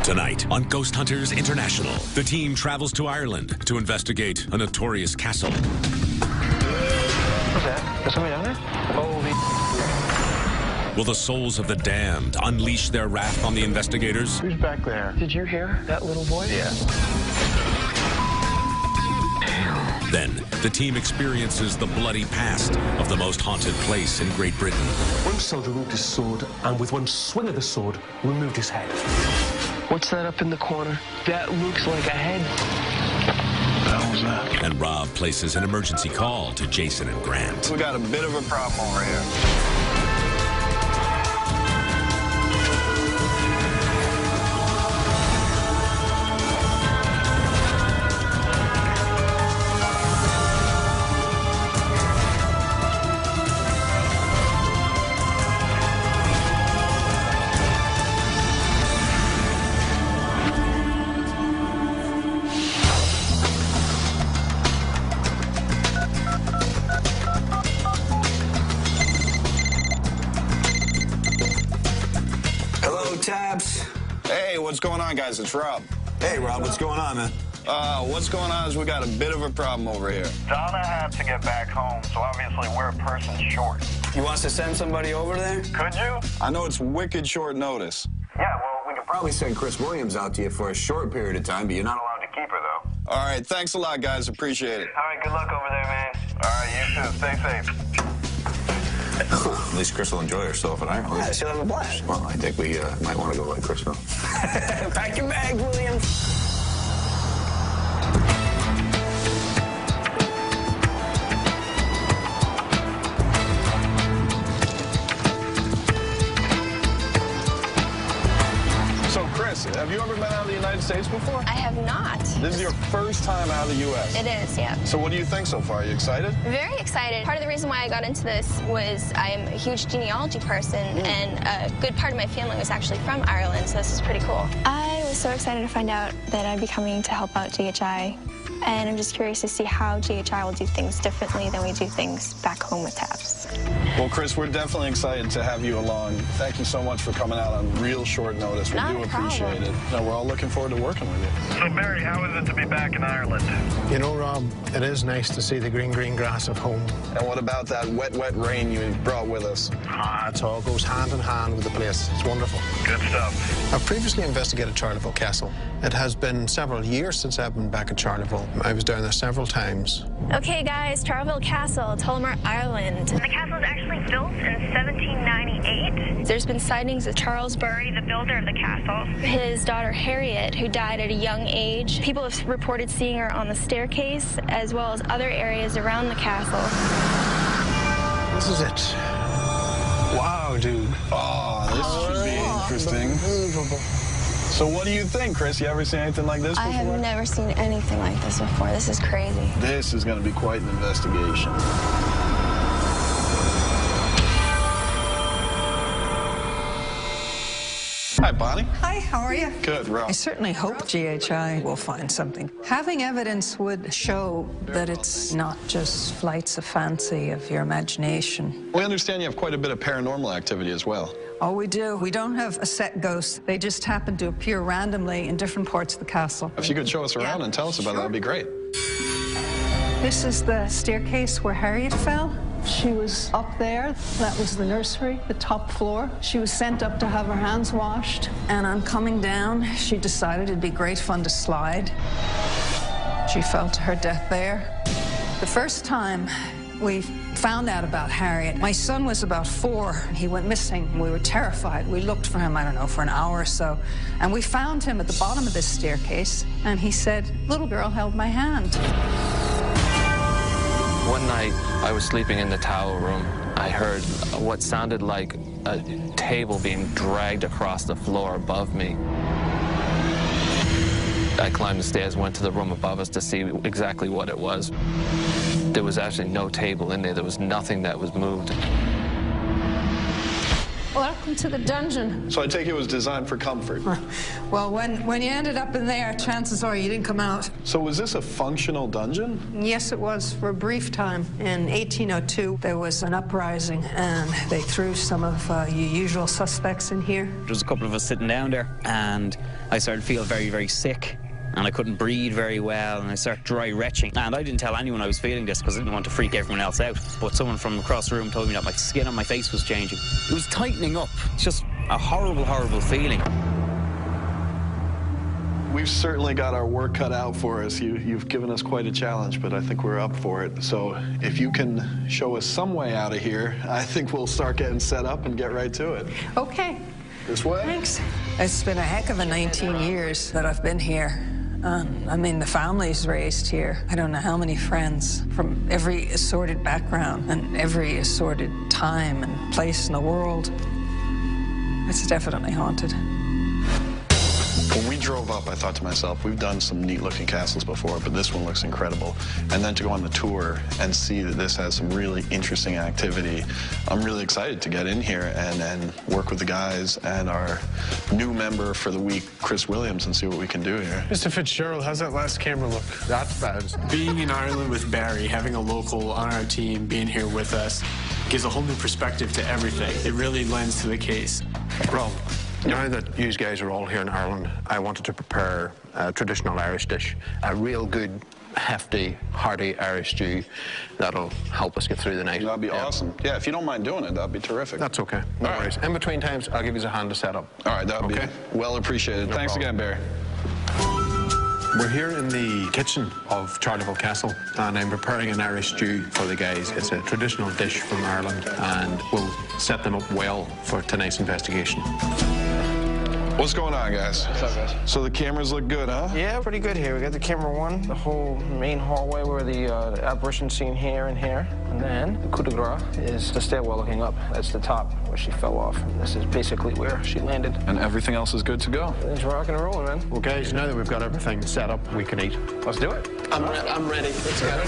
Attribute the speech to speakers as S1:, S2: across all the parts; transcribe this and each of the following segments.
S1: Tonight on Ghost Hunters International, the team travels to Ireland to investigate a notorious castle.
S2: What's that? Is somebody down there? Holy...
S1: Will the souls of the damned unleash their wrath on the investigators?
S2: Who's back there? Did you hear that little voice? Yeah.
S1: Then, the team experiences the bloody past of the most haunted place in Great Britain.
S3: One soldier removed his sword, and with one swing of the sword, removed his head.
S2: What's that up in the corner? That looks like a head. What the hell was that?
S1: And Rob places an emergency call to Jason and Grant.
S4: We got a bit of a problem over here.
S5: Tabs.
S4: Hey, what's going on, guys? It's Rob.
S5: Hey, Rob, what's going on, man?
S4: What's going on is we got a bit of a problem over here.
S6: Donna had to get back home, so obviously we're a person short.
S5: You want us to send somebody over there?
S6: Could you?
S4: I know it's wicked short notice.
S6: Yeah, well, we could
S5: Probably send Chris Williams out to you for a short period of time, but you're not
S6: allowed to keep her, though.
S4: All right, thanks a lot, guys. Appreciate it.
S6: All right, good luck over there, man. All right, you too. Stay safe.
S5: At least Chris will enjoy herself in Ireland.
S7: Yeah, she'll have a blast.
S5: Well, I think we might want to go like Chris will.
S7: Pack your bags, Williams.
S4: So, Chris, have you ever been out of the United States before?
S8: I have not.
S4: This is your first time out of the U.S.?
S8: It is, yeah.
S4: So what do you think so far? Are you excited?
S8: Very excited. Part of the reason why I got into this was I am a huge genealogy person, and a good part of my family was actually from Ireland, so this is pretty cool. I was so excited to find out that I'd be coming to help out GHI, and I'm just curious to see how GHI will do things differently than we do things back home with TAPS.
S4: Well, Chris, we're definitely excited to have you along. Thank you so much for coming out on real short notice. We do appreciate it. No, we're all looking forward to working with you.
S6: So, Barry, how is it to be back in Ireland?
S9: You know, Rob, it is nice to see the green grass of home.
S4: And what about that wet rain you brought with us?
S9: It all goes hand in hand with the place. It's wonderful.
S6: Good stuff.
S9: I've previously investigated Charleville Castle. It has been several years since I've been back at Charleville. I was down there several times.
S8: Okay, guys, Charleville Castle, Tullamore, Ireland.
S10: The castle was actually built in 1798.
S8: There's been sightings of Charles
S10: Bury, the builder of the castle.
S8: His daughter Harriet, who died at a young age. People have reported seeing her on the staircase, as well as other areas around the castle.
S9: This is it. Wow, dude.
S4: Oh, this should be interesting.
S9: Unbelievable.
S4: So what do you think, Chris? You ever seen anything like this before?
S8: I have never seen anything like this before. This is crazy.
S4: This is going to be quite an investigation. Hi, Bonnie.
S11: Hi, how are you?
S4: Good, Rob.
S11: I certainly hope GHI will find something. Having evidence would show that it's not just flights of fancy of your imagination.
S4: We understand you have quite a bit of paranormal activity as well.
S11: Oh, we do. We don't have a set ghost. They just happen to appear randomly in different parts of the castle.
S4: If you could show us around and tell us about it, that'd be great.
S11: This is the staircase where Harriet fell. She was up there. That was the nursery, the top floor. She was sent up to have her hands washed. And on coming down, she decided it'd be great fun to slide. She fell to her death there. The first time we found out about Harriet, my son was about 4. He went missing. We were terrified. We looked for him, I don't know, for an hour or so. And we found him at the bottom of this staircase. And he said, "Little girl held my hand."
S12: One night, I was sleeping in the towel room. I heard what sounded like a table being dragged across the floor above me. I climbed the stairs, went to the room above us to see exactly what it was. There was actually no table in there. There was nothing that was moved.
S11: Well, Welcome to the dungeon.
S4: So I take it was designed for comfort.
S11: Well, when you ended up in there, chances are you didn't come out.
S4: So was this a functional dungeon?
S11: Yes, it was for a brief time. In 1802, there was an uprising, and they threw some of your usual suspects in here.
S13: There was a couple of us sitting down there, and I started to feel very, very sick. And I couldn't breathe very well, and I started dry retching. And I didn't tell anyone I was feeling this because I didn't want to freak everyone else out. But someone from across the room told me that my skin on my face was changing. It was tightening up. It's just a horrible, horrible feeling.
S4: We've certainly got our work cut out for us. You've given us quite a challenge, but I think we're up for it. So if you can show us some way out of here, I think we'll start getting set up and get right to it.
S11: Okay.
S4: This way?
S11: Thanks. It's been a heck of a 19 years that I've been here. I mean, the family's raised here. I don't know how many friends from every assorted background and every assorted time and place in the world. It's definitely haunted.
S4: When we drove up, I thought to myself, we've done some neat-looking castles before, but this one looks incredible. And then to go on the tour and see that this has some really interesting activity, I'm really excited to get in here and work with the guys and our new member for the week, Chris Williams, and see what we can do here.
S9: Mr. Fitzgerald, how's that last camera look?
S14: That's bad. Being in Ireland with Barry, having a local on our team, being here with us, gives a whole new perspective to everything. It really lends to the case.
S9: Rob, now that you guys are all here in Ireland, I wanted to prepare a traditional Irish dish, a real good, hefty, hearty Irish stew that'll help us get through the night.
S4: That'd be awesome. Yeah, if you don't mind doing it, that'd be terrific.
S9: That's okay. No worries. In between times, I'll give you a hand to set up.
S4: All right, that'd be well appreciated. Thanks again, Barry.
S9: We're here in the kitchen of Charleville Castle, and I'm preparing an Irish stew for the guys. It's a traditional dish from Ireland, and we'll set them up well for tonight's investigation.
S4: What's going on, guys?
S7: What's up, guys?
S4: So the cameras look good, huh?
S7: Yeah, pretty good here. We got the camera one, the whole main hallway where the apparition scene here and here. And then the coup de grace is the stairwell looking up. That's the top where she fell off. And this is basically where she landed.
S4: And everything else is good to go.
S7: Everything's rocking and rolling, man.
S9: Well, guys, now that we've got everything set up, we can eat.
S7: Let's do it.
S9: I'm ready. Let's go.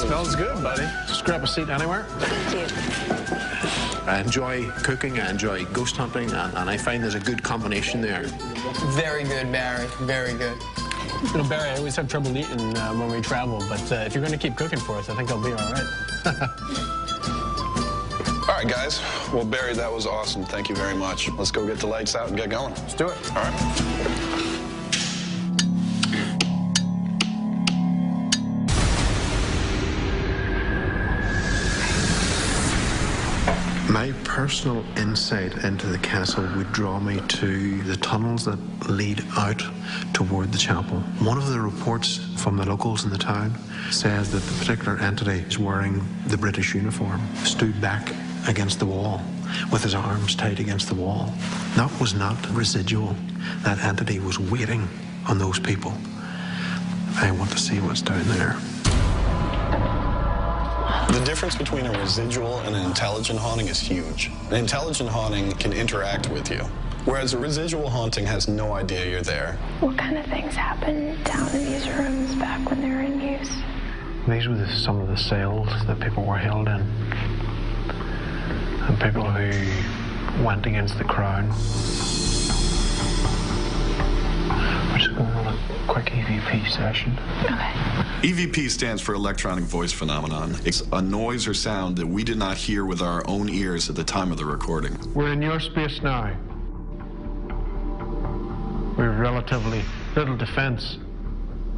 S9: Smells good, buddy. Just grab a seat anywhere.
S8: Thank you.
S9: I enjoy cooking, I enjoy ghost hunting, and I find there's a good combination there.
S7: Very good, Barry. Very good.
S14: You know, Barry, I always have trouble eating when we travel, but if you're going to keep cooking for us, I think I'll be all right.
S4: All right, guys. Well, Barry, that was awesome. Thank you very much. Let's go get the lights out and get going.
S7: Let's do it.
S4: All right.
S9: My personal insight into the castle would draw me to the tunnels that lead out toward the chapel. One of the reports from the locals in the town says that the particular entity is wearing the British uniform, stood back against the wall with his arms tied against the wall. That was not residual. That entity was waiting on those people. I want to see what's down there.
S4: The difference between a residual and an intelligent haunting is huge. An intelligent haunting can interact with you, whereas a residual haunting has no idea you're there.
S8: What kind of things happened down in these rooms back when they were in use?
S9: These were some of the cells that people were held in, and people who went against the crown. We're just going on a quick EVP session.
S8: Okay.
S15: EVP stands for electronic voice phenomenon. It's a noise or sound that we did not hear with our own ears at the time of the recording.
S9: We're in your space now. We've relatively little defense.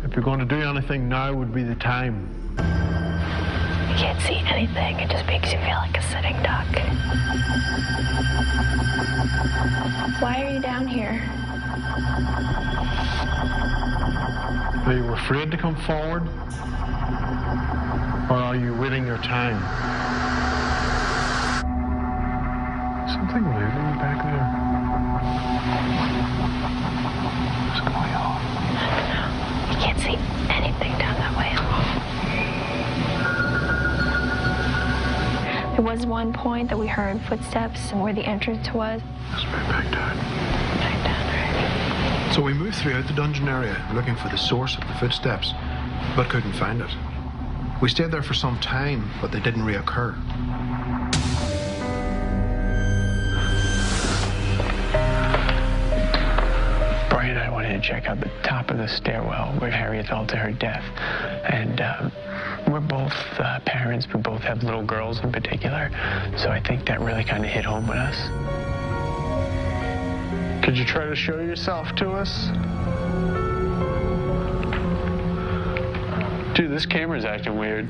S9: If you're going to do anything, now would be the time.
S8: You can't see anything. It just makes you feel like a sitting duck. Why are you down here?
S9: Are you afraid to come forward? Or are you waiting your time? Something moving back there. What's going on?
S8: You can't see anything down that way. There was one point that we heard footsteps where the entrance was.
S9: Let's move back down.
S8: Back down, right?
S9: So we moved throughout the dungeon area looking for the source of the footsteps, but couldn't find it. We stayed there for some time, but they didn't reoccur.
S16: to check out the top of the stairwell where Harriet fell to her death. And we're both parents. We both have little girls in particular. So I think that really kind of hit home with us.
S17: Could you try to show yourself to us?
S16: Dude, this camera's acting weird.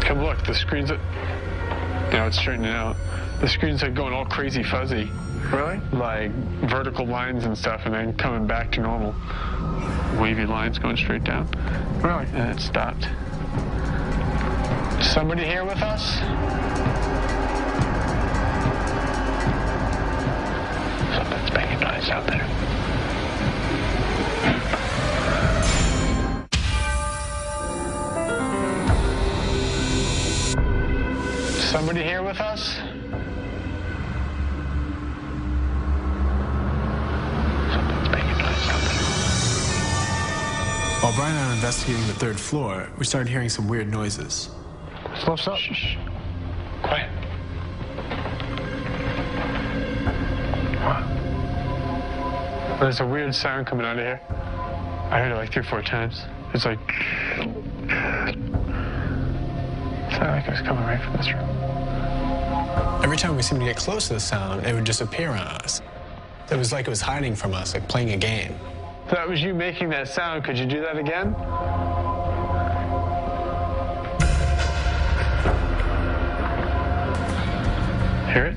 S16: Come look, the screen's... Now it's straightening out. The screen's like going all crazy fuzzy.
S17: Really?
S16: Like vertical lines and stuff, and then coming back to normal. Wavy lines going straight down.
S17: Really?
S16: And it stopped.
S17: Somebody here with us?
S16: Something's making noise out there.
S17: Somebody here with us?
S14: While Brian and I were investigating the third floor, we started hearing some weird noises.
S17: What's up?
S16: Shh. Quiet.
S17: What?
S16: There's a weird sound coming out of here. I heard it like 3 or 4 times. It's like... It sounded like it was coming right from this room.
S14: Every time we seemed to get close to the sound, it would disappear on us. It was like it was hiding from us, like playing a game.
S16: If that was you making that sound, could you do that again? Hear it?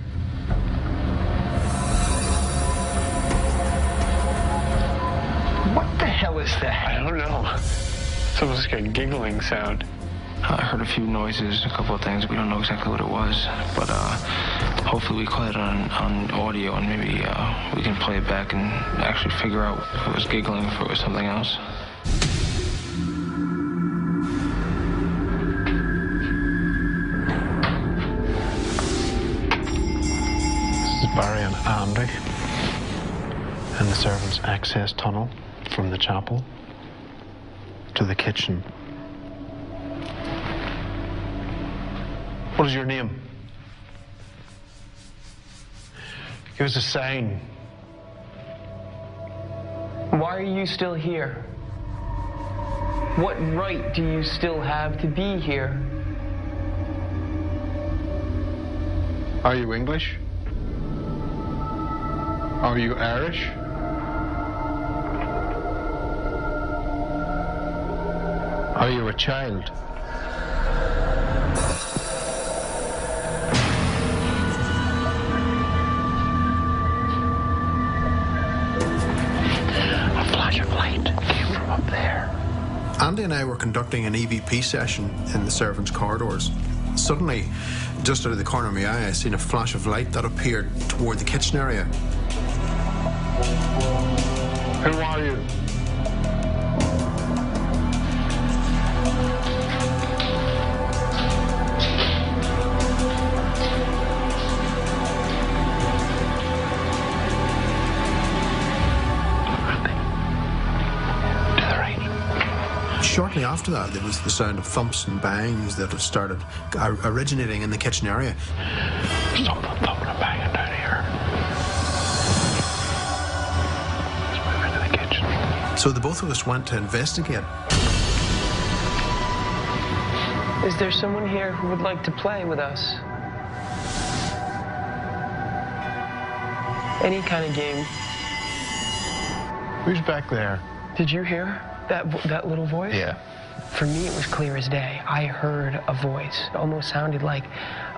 S17: What the hell is that?
S16: I don't know. It's almost like a giggling sound.
S7: I heard a few noises, a couple of things. We don't know exactly what it was, but hopefully we caught it on audio, and maybe we can play it back and actually figure out if it was giggling, if it was something else.
S9: This is Barry and Andy in the servants' access tunnel from the chapel to the kitchen. What is your name? Give us a sign.
S2: Why are you still here? What right do you still have to be here?
S9: Are you English? Are you Irish? Are you a child? Andy and I were conducting an EVP session in the servants' corridors. Suddenly, just out of the corner of my eye, I seen a flash of light that appeared toward the kitchen area.
S17: Who are you?
S9: Shortly after that, there was the sound of thumps and bangs that had started originating in the kitchen area.
S16: Something thumping and banging down here. Let's move into the kitchen.
S9: So the both of us went to investigate.
S2: Is there someone here who would like to play with us? Any kind of game.
S9: Who's back there?
S2: Did you hear that little voice?
S9: Yeah.
S2: For me, it was clear as day. I heard a voice. It almost sounded like,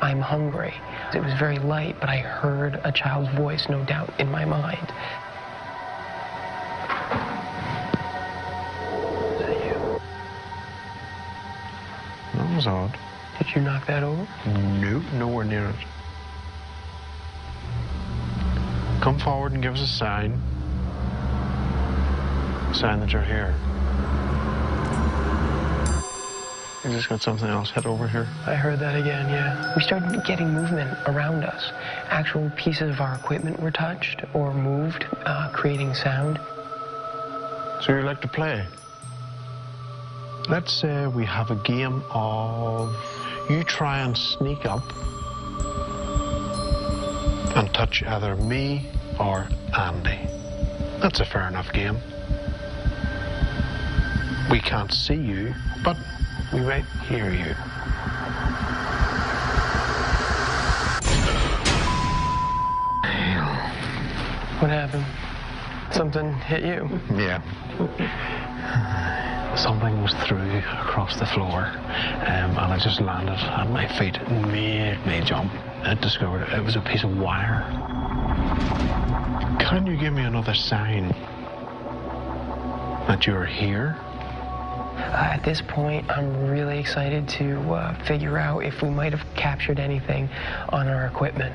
S2: I'm hungry. It was very light, but I heard a child's voice, no doubt, in my mind. Is that you?
S9: That was odd.
S2: Did you knock that over?
S9: Nope, nowhere near it. Come forward and give us a sign. A sign that you're here. You just got something else. Head over here.
S2: I heard that again, yeah. We started getting movement around us. Actual pieces of our equipment were touched or moved, creating sound.
S9: So you like to play? Let's say we have a game of you try and sneak up and touch either me or Andy. That's a fair enough game. We can't see you, but we might hear you.
S2: What happened? Something hit you?
S9: Yeah. Something was through across the floor, and I just landed at my feet and made me jump. I discovered it was a piece of wire. Can you give me another sign that you're here?
S2: At this point, I'm really excited to figure out if we might have captured anything on our equipment.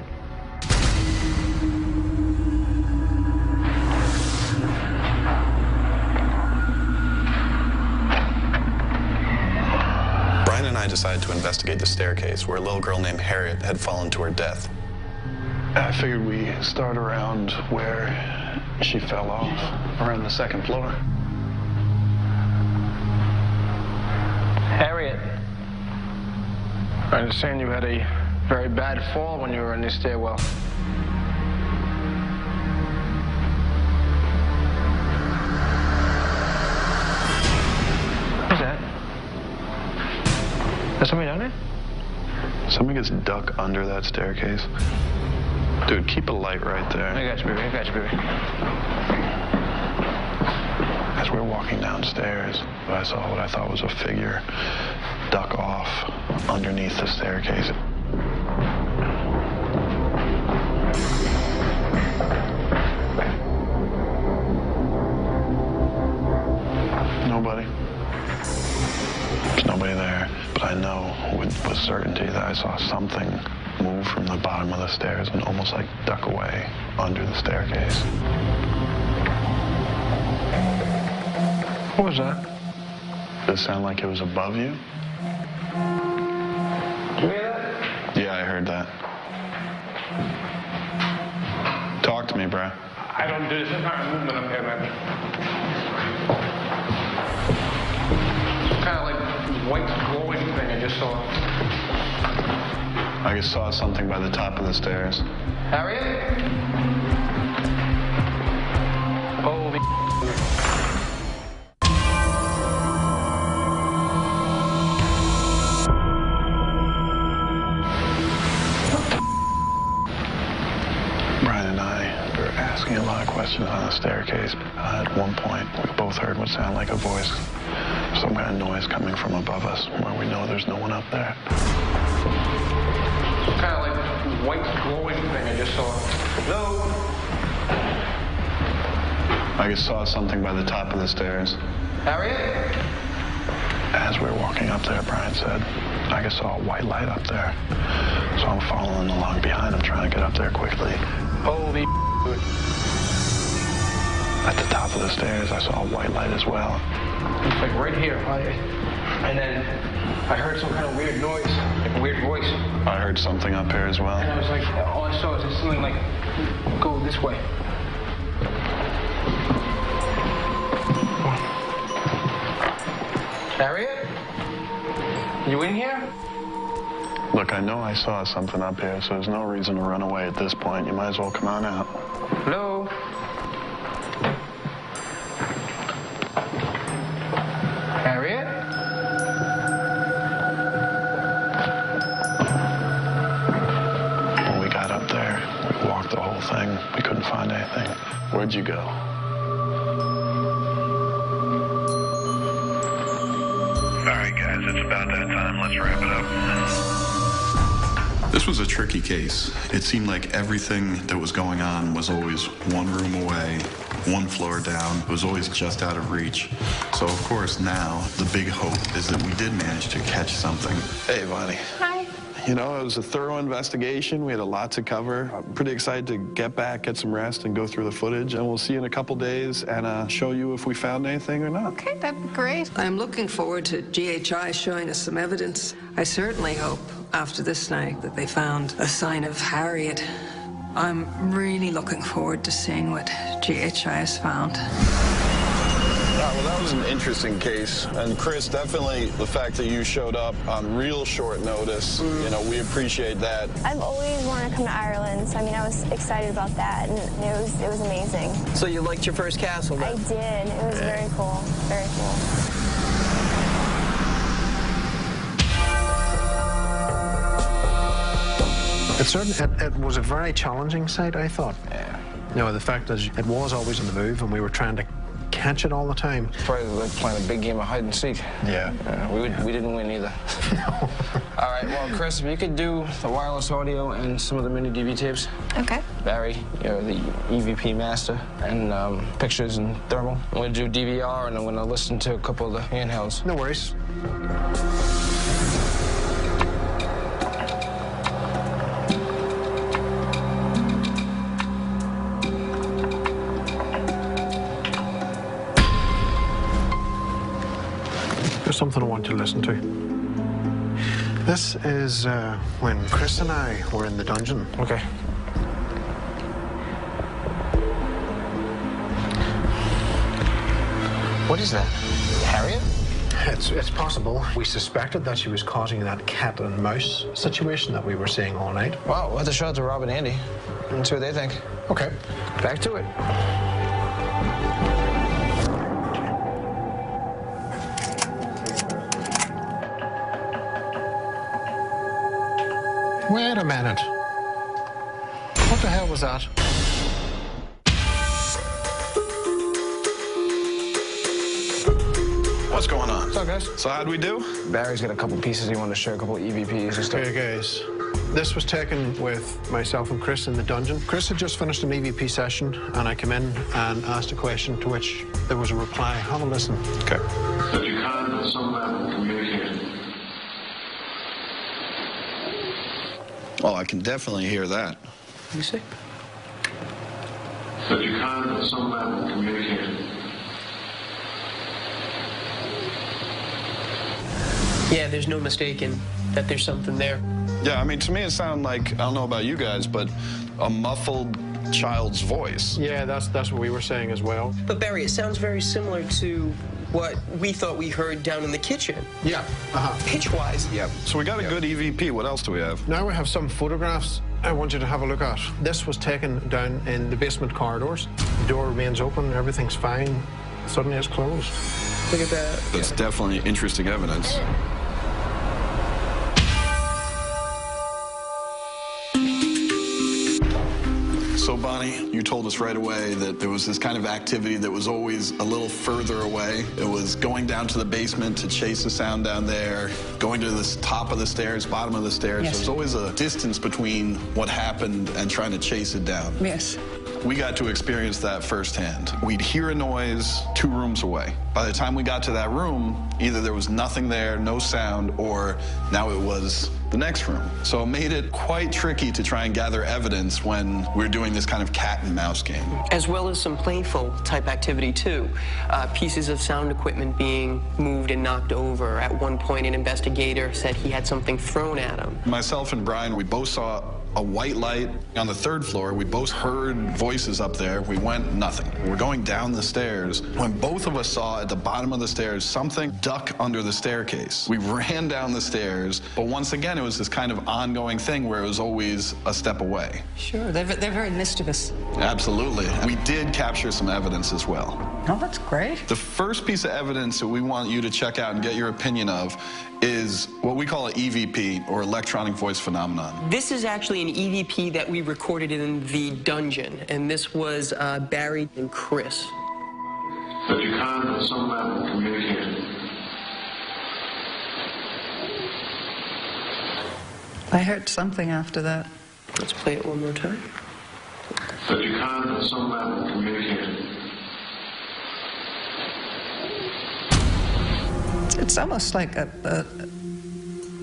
S4: Brian and I decided to investigate the staircase where a little girl named Harriet had fallen to her death. I figured we start around where she fell off, around the second floor.
S7: Harriet, I understand you had a very bad fall when you were in the stairwell. What's that? Is somebody down there?
S4: Somebody gets duck under that staircase. Dude, keep a light right there.
S7: I got you, baby. I got you, baby.
S4: As we were walking downstairs, I saw what I thought was a figure duck off underneath the staircase. Nobody. There's nobody there, but I know with certainty that I saw something move from the bottom of the stairs and almost like duck away under the staircase.
S7: What was that?
S4: Did it sound like it was above you?
S7: Did you hear that?
S4: Yeah, I heard that. Talk to me, bro.
S7: I don't do this kind of movement up here, man. Kind of like white glowing thing I just saw.
S4: I just saw something by the top of the stairs.
S7: Harriet? Holy
S4: Brian and I were asking a lot of questions on the staircase. At one point, we both heard what sounded like a voice, some kind of noise coming from above us, where we know there's no one up there.
S7: kind of like white glowing thing I just saw. Hello?
S4: I just saw something by the top of the stairs.
S7: Harriet?
S4: As we were walking up there, Brian said, I just saw a white light up there. So I'm following along behind him, trying to get up there quickly.
S7: Holy
S4: At the top of the stairs, I saw a white light as well.
S7: It's like right here. And then I heard some kind of weird noise, like a weird voice.
S4: I heard something up here as well.
S7: And I was like, all I saw was something like, go this way. Harriet? You in here?
S4: Look, I know I saw something up here, so there's no reason to run away at this point. You might as well come on out.
S7: Hello? Harriet?
S4: When we got up there, we walked the whole thing. We couldn't find anything. Where'd you go?
S6: All right, guys, it's about that time. Let's wrap it up.
S15: This was a tricky case. It seemed like everything that was going on was always one room away, one floor down. It was always just out of reach. So, of course, now the big hope is that we did manage to catch something.
S4: Hey, Bonnie.
S8: Hi.
S4: You know, it was a thorough investigation. We had a lot to cover. I'm pretty excited to get back, get some rest, and go through the footage. And we'll see you in a couple days and show you if we found anything or not.
S11: Okay, that'd be great. I'm looking forward to GHI showing us some evidence. I certainly hope after this night that they found a sign of Harriet. I'm really looking forward to seeing what GHI has found.
S4: Well, that was an interesting case. And Chris, definitely the fact that you showed up on real short notice, you know, we appreciate that.
S8: I've always wanted to come to Ireland, so I mean, I was excited about that, and it was amazing.
S7: So you liked your first castle, then?
S8: I did. It was very cool. Very cool.
S9: It was a very challenging site, I thought.
S7: Yeah.
S9: You know, the fact is, it was always on the move, and we were trying to catch it all the time.
S7: Probably like playing a big game of hide and seek.
S9: Yeah.
S7: We didn't win either. All right, well, Chris, if you could do the wireless audio and some of the mini DV tapes.
S8: Okay.
S7: Barry, you're the EVP master, and pictures and thermal. I'm going to do DVR, and I'm going to listen to a couple of the handhelds.
S9: No worries. There's something I want you to listen to. This is when Chris and I were in the dungeon.
S7: Okay. What is that? Harriet?
S9: It's possible. We suspected that she was causing that cat and mouse situation that we were seeing all night.
S7: Wow, we'll have to show it to Rob and Andy and see what they think.
S9: Okay.
S7: Back to it.
S9: Wait a minute. What the hell was that?
S4: What's going on?
S7: What's up, guys?
S4: So how'd we do?
S7: Barry's got a couple pieces he wanted to share, a couple of EVPs and stuff.
S9: Okay, guys. This was taken with myself and Chris in the dungeon. Chris had just finished an EVP session, and I came in and asked a question to which there was a reply. Have a listen.
S4: Okay.
S17: That you can at some level communicate.
S4: Well, I can definitely hear that.
S7: You see?
S17: That you can at some level communicate.
S2: Yeah, there's no mistaking that there's something there.
S4: Yeah, I mean, to me it sounded like, I don't know about you guys, but a muffled child's voice.
S9: Yeah, that's what we were saying as well.
S2: But Barry, it sounds very similar to what we thought we heard down in the kitchen.
S9: Yeah.
S2: Pitch-wise.
S4: Yeah. So we got a good EVP. What else do we have?
S9: Now we have some photographs I want you to have a look at. This was taken down in the basement corridors. The door remains open, everything's fine. Suddenly it's closed.
S2: Look at that.
S4: That's definitely interesting evidence. So, Bonnie, you told us right away that there was this kind of activity that was always a little further away. It was going down to the basement to chase the sound down there, going to the top of the stairs, bottom of the stairs.
S11: Yes.
S4: There's always a distance between what happened and trying to chase it down.
S11: Yes.
S4: We got to experience that firsthand. We'd hear a noise 2 rooms away. By the time we got to that room, either there was nothing there, no sound, or now it was the next room. So it made it quite tricky to try and gather evidence when we're doing this kind of cat and mouse game.
S2: As well as some playful type activity too. Pieces of sound equipment being moved and knocked over. At one point, an investigator said he had something thrown at him.
S4: Myself and Brian, we both saw a white light on the 3rd floor. We both heard voices up there. We went, nothing. We're going down the stairs when both of us saw at the bottom of the stairs something duck under the staircase. We ran down the stairs, but once again, it was this kind of ongoing thing where it was always a step away.
S11: Sure, they're very mischievous.
S4: Absolutely. We did capture some evidence as well.
S11: Oh, that's great.
S4: The first piece of evidence that we want you to check out and get your opinion of is what we call an EVP, or electronic voice phenomenon.
S2: This is actually an EVP that we recorded in the dungeon, and this was Barry and Chris.
S17: That you can at some level communicate.
S11: I heard something after that.
S2: Let's play it one more time.
S17: That you can at some level communicate.
S11: It's almost like a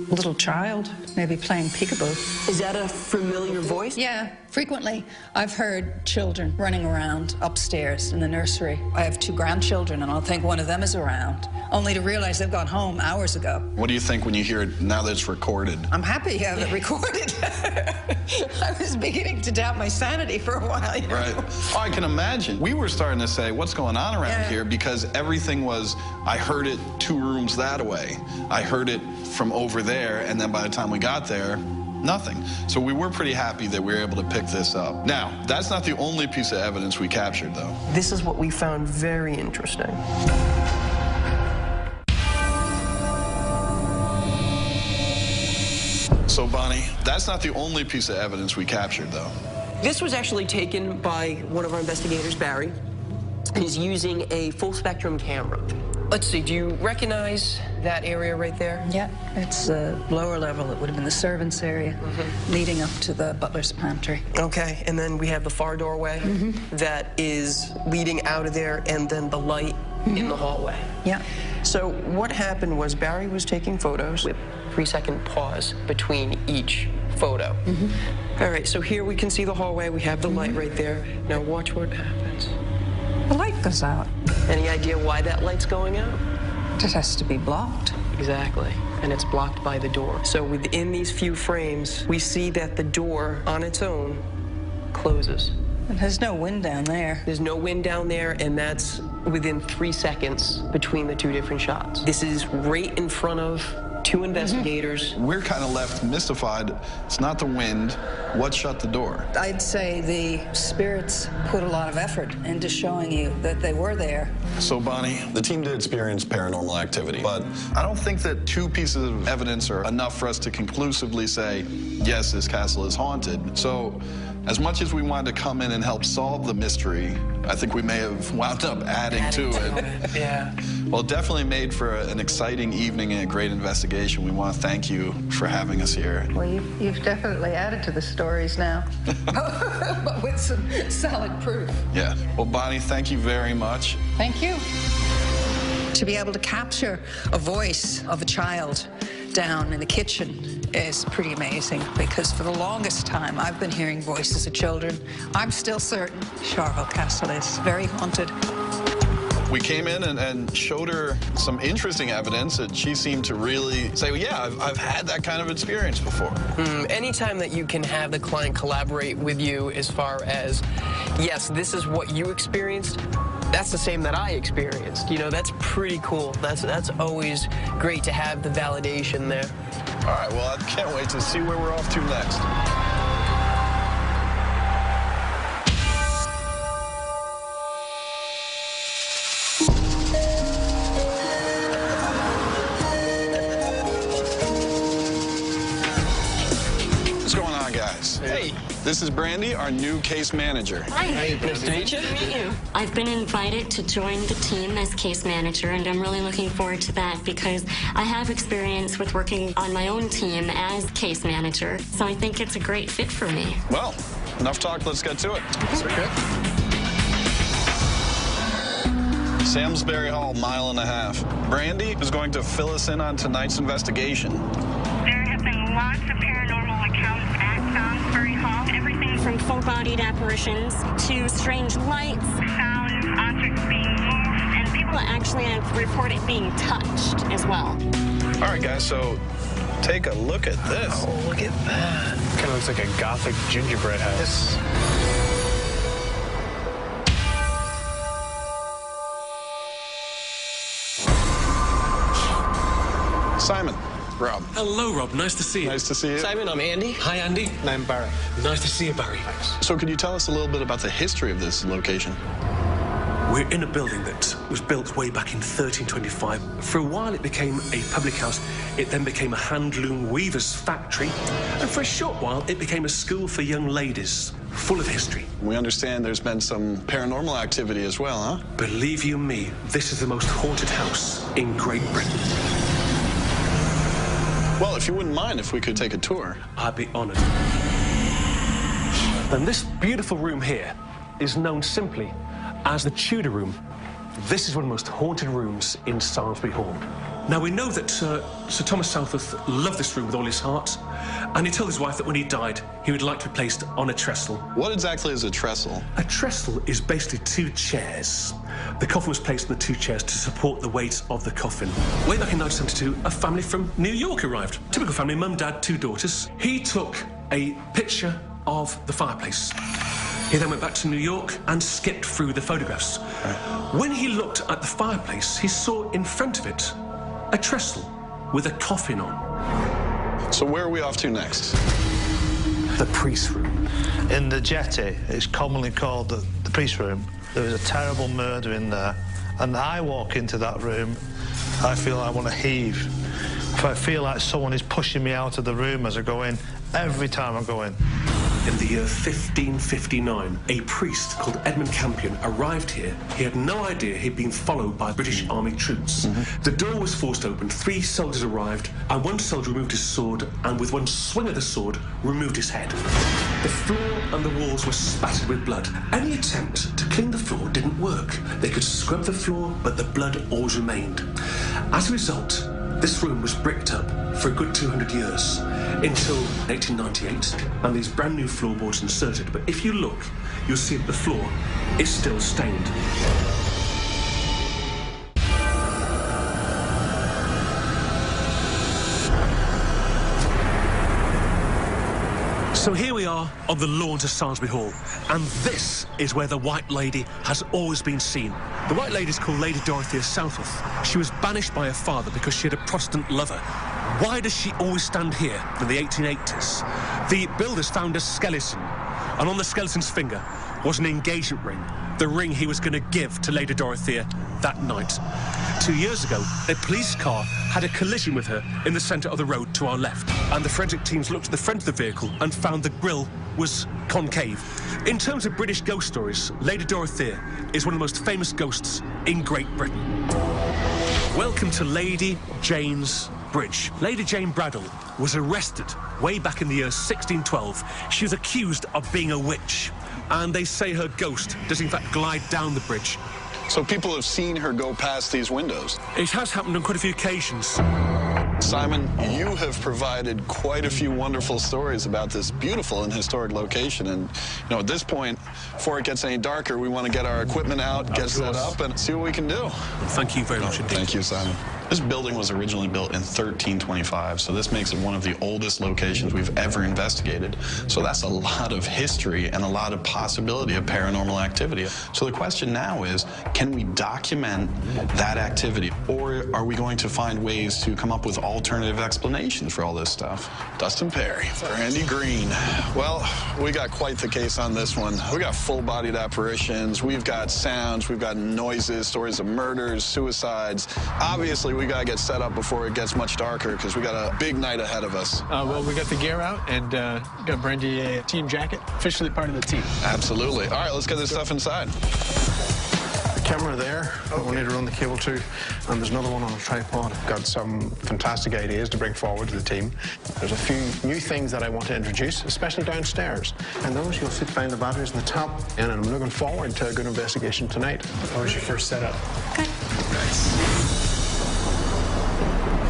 S11: little child, maybe playing peekaboo.
S2: Is that a familiar voice?
S11: Yeah. Frequently, I've heard children running around upstairs in the nursery. I have 2 grandchildren, and I'll think one of them is around, only to realize they've gone home hours ago.
S4: What do you think when you hear it now that it's recorded?
S11: I'm happy you have it recorded. I was beginning to doubt my sanity for a while, you know?
S4: Right. Oh, I can imagine. We were starting to say, what's going on around here? Because everything was, I heard it 2 rooms that way. I heard it from over there, and then by the time we got there, nothing. So we were pretty happy that we were able to pick this up. Now, that's not the only piece of evidence we captured, though.
S2: This is what we found very interesting.
S4: So, Bonnie, that's not the only piece of evidence we captured, though.
S2: This was actually taken by one of our investigators, Barry. He's using a full-spectrum camera. Let's see, do you recognize that area right there?
S11: Yeah, it's the lower level. It would have been the servants' area leading up to the butler's pantry.
S2: Okay, and then we have the far doorway that is leading out of there, and then the light in the hallway.
S11: Yeah.
S2: So what happened was Barry was taking photos with 3-second pause between each photo. All right, so here we can see the hallway. We have the light right there. Now watch what happens.
S11: The light goes out.
S2: Any idea why that light's going out?
S11: It has to be blocked.
S2: Exactly, and it's blocked by the door. So within these few frames, we see that the door on its own closes.
S11: There's no wind down there.
S2: There's no wind down there, and that's within 3 seconds between the 2 different shots. This is right in front of 2 investigators.
S4: We're kind of left mystified. It's not the wind. What shut the door?
S11: I'd say the spirits put a lot of effort into showing you that they were there.
S4: So, Bonnie, the team did experience paranormal activity, but I don't think that 2 pieces of evidence are enough for us to conclusively say, yes, this castle is haunted. So, as much as we wanted to come in and help solve the mystery, I think we may have wound up adding to it.
S2: Yeah.
S4: Well, it definitely made for an exciting evening and a great investigation. We want to thank you for having us here.
S11: Well, you've definitely added to the stories now, but with some solid proof.
S4: Yeah. Well, Bonnie, thank you very much.
S11: Thank you. To be able to capture a voice of a child down in the kitchen is pretty amazing, because for the longest time I've been hearing voices of children. I'm still certain Charville Castle is very haunted.
S4: We came in and showed her some interesting evidence, and she seemed to really say, well, yeah, I've had that kind of experience before.
S2: Anytime that you can have the client collaborate with you as far as, yes, this is what you experienced, that's the same that I experienced. You know, that's pretty cool. That's always great to have the validation there.
S4: All right, well, I can't wait to see where we're off to next. What's going on, guys? Hey. This is Brandy, our new case manager.
S18: Hi.
S2: Nice to meet you.
S18: I've been invited to join the team as case manager, and I'm really looking forward to that because I have experience with working on my own team as case manager, so I think it's a great fit for me.
S4: Well, enough talk, let's get to it.
S2: Okay.
S4: Samsbury Hall, 1.5 miles. Brandy is going to fill us in on tonight's investigation.
S10: There have been lots of paranormal accounts at Salisbury Hall.
S18: Everything from full-bodied apparitions to strange lights,
S10: sounds, objects being moved,
S18: and people actually have reported being touched as well.
S4: All right, guys, so take a look at this.
S2: Oh, look at that.
S3: Kind of looks like a Gothic gingerbread house.
S4: Simon. Rob.
S3: Hello, Rob. Nice to see you.
S4: Nice to see you.
S2: Simon, I'm Andy.
S3: Hi, Andy. And I'm Barry. Nice to see you, Barry. Thanks.
S4: So could you tell us a little bit about the history of this location?
S3: We're in a building that was built way back in 1325. For a while, it became a public house. It then became a hand-loom weaver's factory. And for a short while, it became a school for young ladies, full of history.
S4: We understand there's been some paranormal activity as well, huh?
S3: Believe you me, this is the most haunted house in Great Britain.
S4: Well, if you wouldn't mind if we could take a tour.
S3: I'd be honored. And this beautiful room here is known simply as the Tudor Room. This is one of the most haunted rooms in Salisbury Hall. Now, we know that Sir Thomas Southworth loved this room with all his heart, and he told his wife that when he died, he would like to be placed on a trestle.
S4: What exactly is a trestle?
S3: A trestle is basically 2 chairs. The coffin was placed on the 2 chairs to support the weight of the coffin. Way back in 1972, a family from New York arrived. Typical family, mum, dad, 2 daughters. He took a picture of the fireplace. He then went back to New York and skipped through the photographs. When he looked at the fireplace, he saw in front of it a trestle with a coffin on.
S4: So where are we off to next?
S3: The priest room.
S19: In the jetty, it's commonly called the priest room. There was a terrible murder in there, and I walk into that room, I feel I want to heave. If I feel like someone is pushing me out of the room as I go in, every time I go in.
S3: In the year 1559, a priest called Edmund Campion arrived here. He had no idea he'd been followed by British Army troops. The door was forced open, 3 soldiers arrived, and 1 soldier removed his sword, and with 1 swing of the sword, removed his head. The floor and the walls were spattered with blood. Any attempt to clean the floor didn't work. They could scrub the floor, but the blood always remained. As a result, this room was bricked up for a good 200 years, until 1898, and these brand new floorboards inserted. But if you look, you'll see that the floor is still stained. So here we are on the lawn to Salisbury Hall, and this is where the White Lady has always been seen. The White Lady is called Lady Dorothea Southworth. She was banished by her father because she had a Protestant lover. Why does she always stand here in the 1880s? The builders found a skeleton, and on the skeleton's finger was an engagement ring, the ring he was going to give to Lady Dorothea that night. 2 years ago, a police car had a collision with her in the centre of the road to our left, and the forensic teams looked at the front of the vehicle and found the grille was concave. In terms of British ghost stories, Lady Dorothea is one of the most famous ghosts in Great Britain. Welcome to Lady Jane's Bridge. Lady Jane Braddock was arrested way back in the year 1612. She was accused of being a witch, and they say her ghost does in fact glide down the bridge.
S4: So people have seen her go past these windows?
S3: It has happened on quite a few occasions.
S4: Simon, you have provided quite a few wonderful stories about this beautiful and historic location. And, you know, at this point, before it gets any darker, we want to get our equipment out, get set up, and see what we can do.
S3: Thank you very much indeed.
S4: Thank you, Simon. This building was originally built in 1325, so this makes it one of the oldest locations we've ever investigated. So that's a lot of history and a lot of possibility of paranormal activity. So the question now is, can we document that activity, or are we going to find ways to come up with alternative explanations for all this stuff? Dustin Perry, Randy Green. Well, we got quite the case on this one. We got full-bodied apparitions, we've got sounds, we've got noises, stories of murders, suicides. Obviously, we got to get set up before it gets much darker because we got a big night ahead of us.
S14: Well, we got the gear out and got Brandy a team jacket, officially part of the team.
S4: Absolutely. All right, let's get this stuff inside.
S9: The camera there, we need to run the cable to, and there's another one on a tripod. Got some fantastic ideas to bring forward to the team. There's a few new things that I want to introduce, especially downstairs. And those you'll fit behind the batteries on the top, and I'm looking forward to a good investigation tonight.
S14: How was your first setup?
S18: Good.
S4: Nice.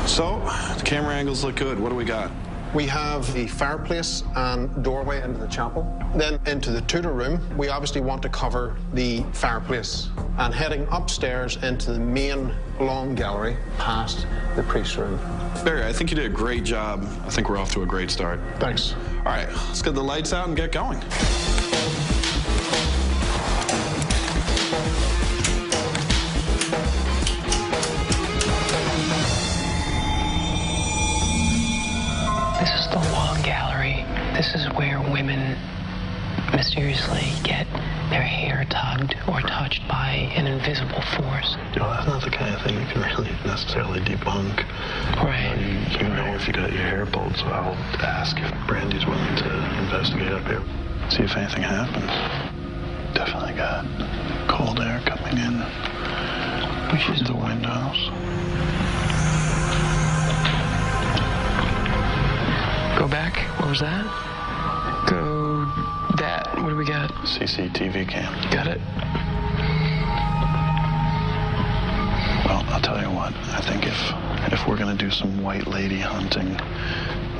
S4: So, the camera angles look good. What do we got?
S9: We have the fireplace and doorway into the chapel. Then into the tutor room, we obviously want to cover the fireplace. And heading upstairs into the main long gallery past the priest's room.
S4: Barry, I think you did a great job. I think we're off to a great start.
S9: Thanks.
S4: All right, let's get the lights out and get going.
S20: This is the long gallery. This is where women mysteriously get their hair tugged or touched by an invisible force.
S15: You know, that's not the kind of thing you can really necessarily debunk.
S20: Right.
S15: You know if you got your hair pulled, so I'll ask if Brandy's willing to investigate up here.
S4: See if anything happens. Definitely got cold air coming in through the windows.
S20: Go back. What was that? Go that. What do we got?
S4: CCTV cam.
S20: Got it.
S4: Well, I'll tell you what. I think if If we're gonna do some white lady hunting,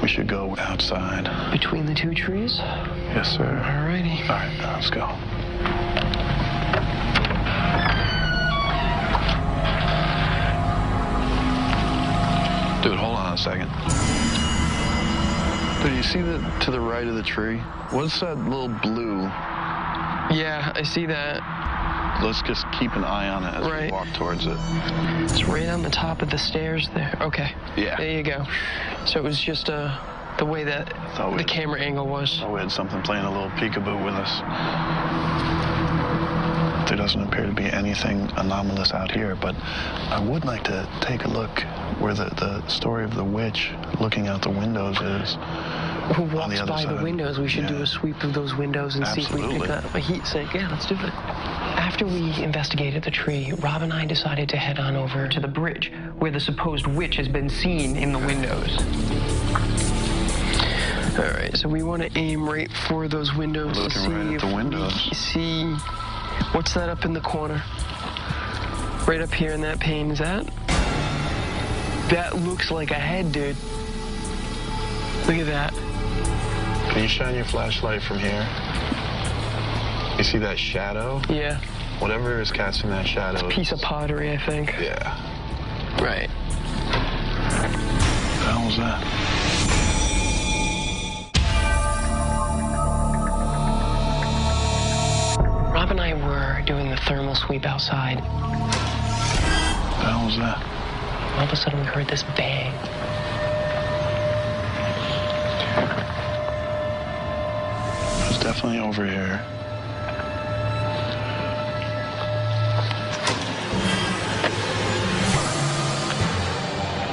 S4: we should go outside.
S2: Between the two trees?
S4: Yes, sir.
S2: Alrighty.
S4: All right, let's go. Dude, hold on a second. Dude, you see that to the right of the tree? What's that little blue?
S2: Yeah, I see that.
S4: Let's just keep an eye on it as we walk towards it.
S2: It's right on the top of the stairs there. Okay.
S4: Yeah.
S2: There you go. So it was just the way that the camera angle was.
S4: We had something playing a little peekaboo with us. There doesn't appear to be anything anomalous out here, but I would like to take a look where the story of the witch looking out the windows is.
S2: Who walks by the windows? We should do a sweep of those windows and see if we pick up a heat sink. Yeah, let's do it. After we investigated the tree, Rob and I decided to head on over to the bridge where the supposed witch has been seen in the windows. All right, so we want to aim right for those windows to see
S4: right at the windows.
S2: See what's that up in the corner? Right up here in that pane, is that? That looks like a head, dude. Look at that.
S4: Can you shine your flashlight from here? You see that shadow?
S2: Yeah.
S4: Whatever is casting that shadow.
S2: It's a piece of pottery, I think.
S4: Yeah.
S2: Right.
S4: What the hell was that?
S2: Rob and I were doing the thermal sweep outside.
S4: What the hell was that?
S2: All of a sudden we heard this bang.
S4: It was definitely over here.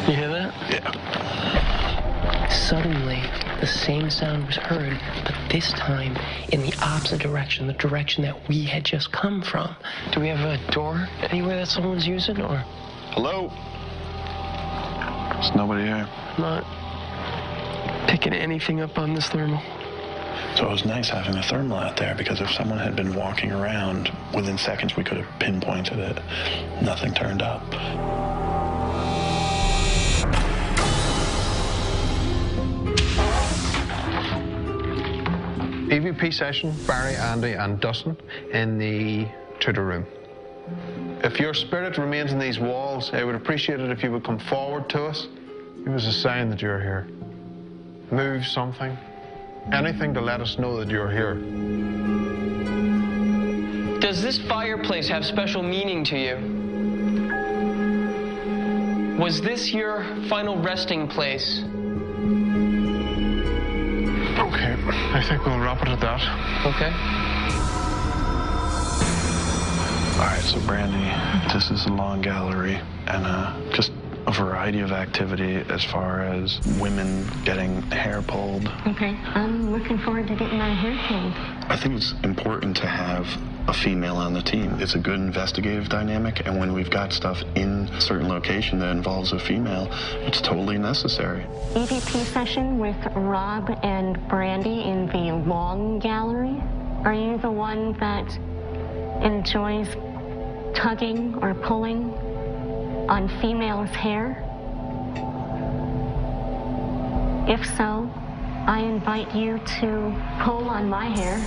S2: You hear that?
S4: Yeah.
S2: Suddenly, the same sound was heard, but this time in the opposite direction, the direction that we had just come from. Do we have a door anywhere that someone's using, or?
S4: Hello? There's nobody here.
S2: I'm not picking anything up on this thermal.
S4: So it was nice having a thermal out there, because if someone had been walking around, within seconds we could have pinpointed it. Nothing turned up.
S9: EVP session, Barry, Andy, and Dustin in the tutor room. If your spirit remains in these walls, I would appreciate it if you would come forward to us. Give us a sign that you're here. Move something. Anything to let us know that you're here.
S2: Does this fireplace have special meaning to you? Was this your final resting place?
S9: Okay, I think we'll wrap it at that.
S2: Okay.
S4: All right, so Brandy, this is a long gallery, and just a variety of activity as far as women getting hair pulled.
S18: Okay, I'm looking forward to getting my hair pulled.
S4: I think it's important to have a female on the team. It's a good investigative dynamic, and when we've got stuff in a certain location that involves a female, it's totally necessary.
S18: EVP session with Rob and Brandy in the long gallery. Are you the one that enjoys tugging or pulling on females' hair? If so, I invite you to pull on my hair.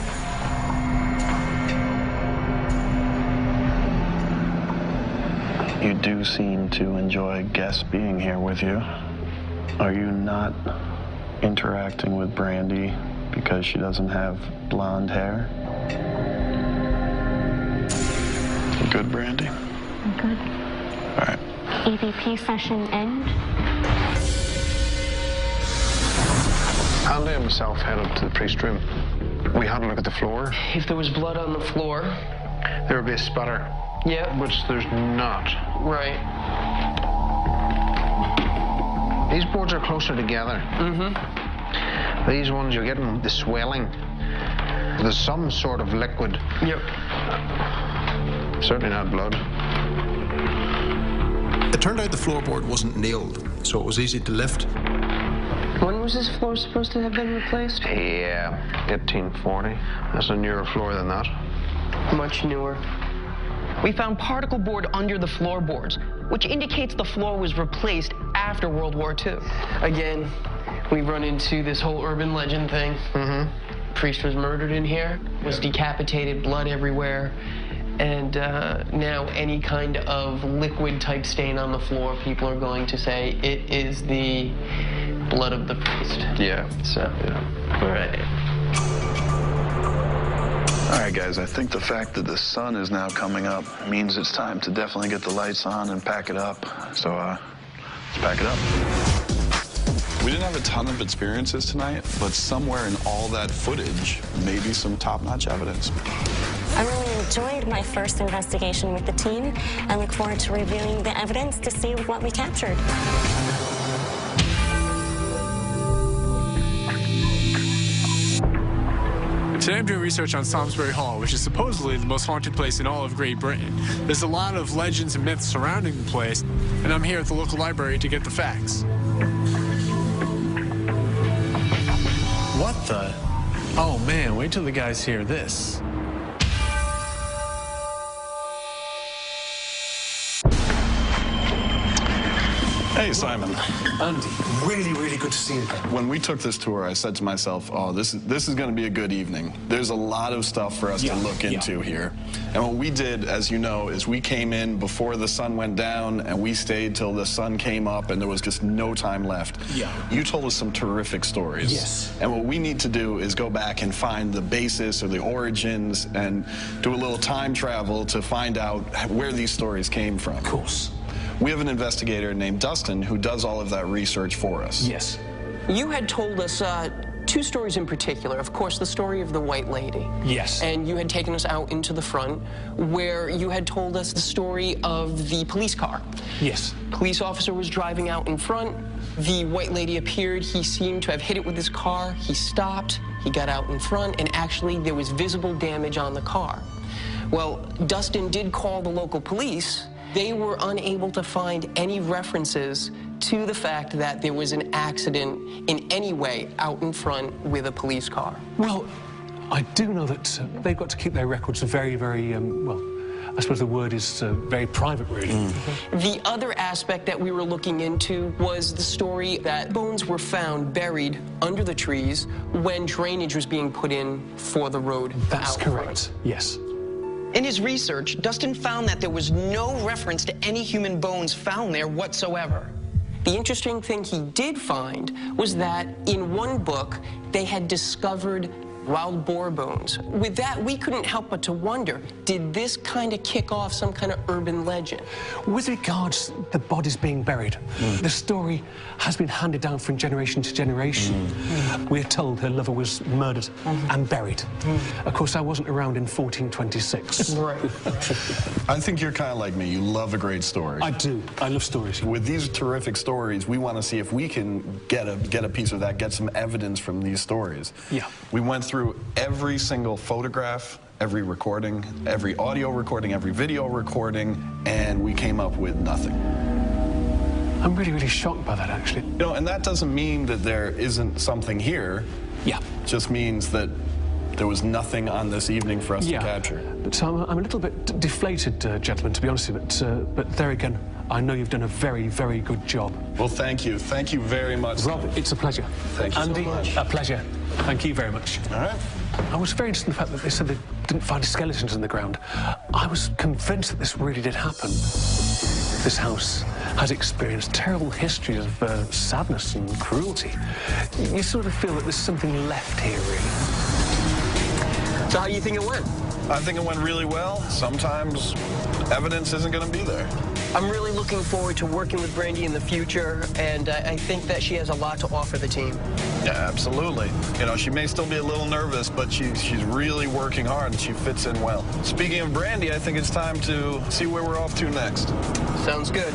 S4: You do seem to enjoy guests being here with you. Are you not interacting with Brandy because she doesn't have blonde hair? You good, Brandy?
S18: I'm good.
S4: All right.
S18: EVP session end.
S9: Andy and myself headed to the priest room. We had a look at the floor.
S2: If there was blood on the floor,
S9: there would be a spatter.
S2: Yeah.
S9: Which there's not.
S2: Right.
S9: These boards are closer together.
S2: Mm-hmm.
S9: These ones, you're getting the swelling. There's some sort of liquid.
S2: Yep.
S9: Certainly not blood.
S21: It turned out the floorboard wasn't nailed, so it was easy to lift.
S2: When was this floor supposed to have been replaced?
S9: Yeah, 1840. That's a newer floor than that.
S2: Much newer. We found particle board under the floorboards. which indicates the floor was replaced after World War II. Again, we run into this whole urban legend thing. Priest was murdered in here, was decapitated, blood everywhere, and now any kind of liquid type stain on the floor, people are going to say it is the blood of the priest.
S4: Yeah.
S2: So, all right.
S4: All right, guys, I think the fact that the sun is now coming up means it's time to definitely get the lights on and pack it up. So, let's pack it up. We didn't have a ton of experiences tonight, but somewhere in all that footage, maybe some top-notch evidence.
S18: I really enjoyed my first investigation with the team and look forward to reviewing the evidence to see what we captured.
S14: Today I'm doing research on Salisbury Hall, which is supposedly the most haunted place in all of Great Britain. There's a lot of legends and myths surrounding the place, and I'm here at the local library to get the facts. What the? Oh man, wait till the guys hear this.
S4: Hey, Simon.
S3: Andy, really, really good to see you again.
S4: When we took this tour, I said to myself, oh, this is going to be a good evening. There's a lot of stuff for us to look into here. And what we did, as you know, is we came in before the sun went down, and we stayed till the sun came up, and there was just no time left.
S3: Yeah.
S4: You told us some terrific stories.
S3: Yes.
S4: And what we need to do is go back and find the basis or the origins and do a little time travel to find out where these stories came from.
S3: Of course.
S4: We have an investigator named Dustin who does all of that research for us.
S2: Yes. You had told us two stories in particular. Of course, the story of the White Lady.
S3: Yes.
S2: And you had taken us out into the front where you had told us the story of the police car.
S3: Yes.
S2: Police officer was driving out in front. The White Lady appeared. He seemed to have hit it with his car. He stopped. He got out in front, and actually there was visible damage on the car. Well, Dustin did call the local police. They were unable to find any references to the fact that there was an accident in any way out in front with a police car.
S3: Well, I do know that they've got to keep their records very, very, well, I suppose the word is very private, really.
S2: The other aspect that we were looking into was the story that bones were found buried under the trees when drainage was being put in for the road.
S3: That's correct, yes.
S2: In his research, Dustin found that there was no reference to any human bones found there whatsoever. The interesting thing he did find was that in one book, they had discovered wild boar bones. With that, we couldn't help but to wonder, did this kind of kick off some kind of urban legend?
S3: With regards to the bodies being buried, the story has been handed down from generation to generation. We are told her lover was murdered and buried. Of course, I wasn't around in 1426.
S2: Right.
S4: I think you're kind of like me. You love a great story.
S3: I do. I love stories.
S4: With these terrific stories, we want to see if we can get a piece of that, get some evidence from these stories.
S3: Yeah.
S4: We went through every single photograph, every recording, every audio recording, every video recording, and we came up with nothing.
S3: I'm really, really shocked by that, actually.
S4: You know, and that doesn't mean that there isn't something here.
S3: Yeah.
S4: It just means that there was nothing on this evening for us to capture.
S3: So I'm a little bit deflated, gentlemen, to be honest with you, but there again, I know you've done a very, very good job.
S4: Well, thank you. Thank you very much.
S3: Rob, it's a pleasure.
S4: Thank you
S3: Andy,
S4: so much.
S3: a pleasure. Thank you very much.
S4: All right.
S3: I was very interested in the fact that they said they didn't find skeletons in the ground. I was convinced that this really did happen. This house has experienced terrible histories of sadness and cruelty. You sort of feel that there's something left here, really.
S2: So how do you think it went?
S4: I think it went really well. Sometimes evidence isn't going to be there.
S2: I'm really looking forward to working with Brandy in the future, and I think that she has a lot to offer the team.
S4: Yeah, absolutely. You know, she may still be a little nervous, but she's really working hard, and she fits in well. Speaking of Brandy, I think it's time to see where we're off to next.
S2: Sounds good.